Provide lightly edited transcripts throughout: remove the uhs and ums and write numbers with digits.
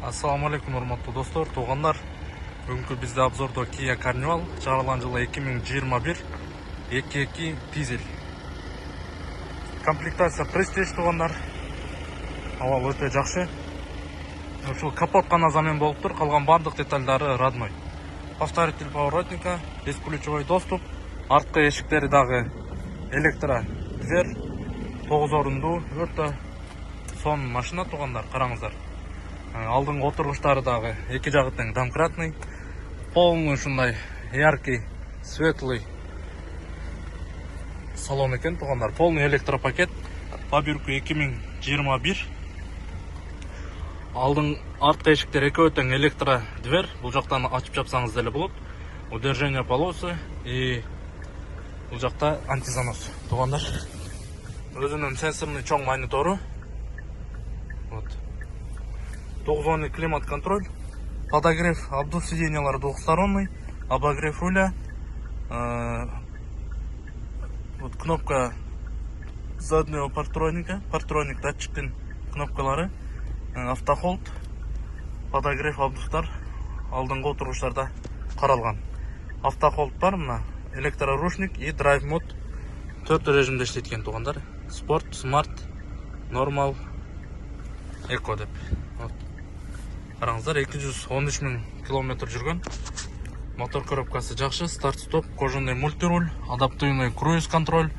Ассаламу алейкум, урматтуу достор, туугандар. Бүгүнкү бизде обзордо Kia Carnival чыгарылган жылы 2021 2.2 дизель. Комплектация Prestige туугандар. Абал өтө жакшы. Ушул капот гана замен болуптур, калган бардык детальдары родной. Повторитель поворотника, бесключевой доступ, арткы эшиктери дагы электро дверь, 9 орундуу, өтө сонун машина туугандар, караңыздар. Алдыңғы отырғыштары дагы эки жагы тең домкратный, полный ушундай яркий, светлый салон экен туугандар. Полный электропакет, пробирка 2021. Алдың арткы эшиктер экөө тең электро дверь, бул жактан ачып жапсаңыз деле болот. Удержение полосы и бул жакта антизанос туугандар. Өзүнүн сенсорный чоң монитору. Вот. 9-зонный климат-контроль, подогрев обдув сиденьялары двухсторонний, обогрев руля, вот кнопка заднего партроника, партроник датчиктин кнопкалары, автохолд, подогрев обдувтар алдыңғы отургучтарда каралган. Автохолд бар, мына электроручник и драйв мод 4 режимде иштеткен туугандар. Спорт, смарт, нормал, эко деп. Караңыздар, 213 000 километр жүргөн. Мотор коробкасы жакшы, старт-стоп, кожаный мультируль, адаптивный круиз контроль,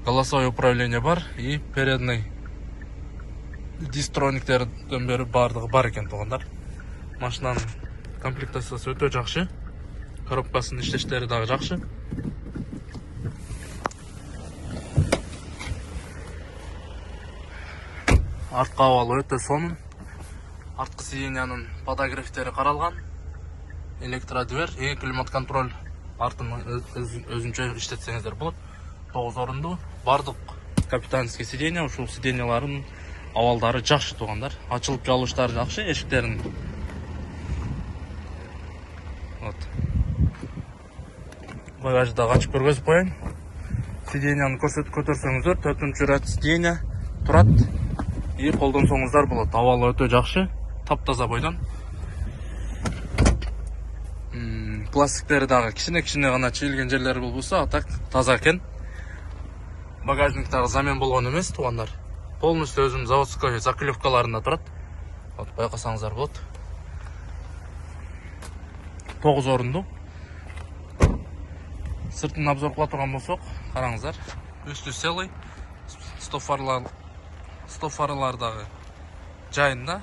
голосовое управление бар и передний дистрониктерден бери бардыгы бар экен туугандар. Машинанын комплектациясы өтө жакшы. Коробкасынын иштештери дагы жакшы. Арткы абалы өтө сонун. Арткы сиденьянын подогревтери каралган. Электро дверь и климат контроль артын өзүнчө иштетсеңиздер болот. 9 орундуу. Бардык капитанский сиденья, ушул сиденьялардын абалдары жакшы туугандар. Ачылып жабылыштары жакшы, эшиктерин. Вот. Багажды дагы ачып көргөзүп коеюн. Сиденьяны көтөрсөңүздөр 4-ряд сиденья турат. И колдонсоңуздар болот. Абалы өтө жакшы. Таптаза бойдан. Пластиктери дагы кичине гана чийилген жерлери болбосо, а так таза экен. Багажник дагы замен болгон эмес туугандар. Полностью өзүнүн заводской заклевкаларында турат. Вот байкасаңыздар болот. 9 орундуу. Сыртын обзор кыла турган болсок, караңыздар. Үстү целый. Стоп фарлар дагы жайында.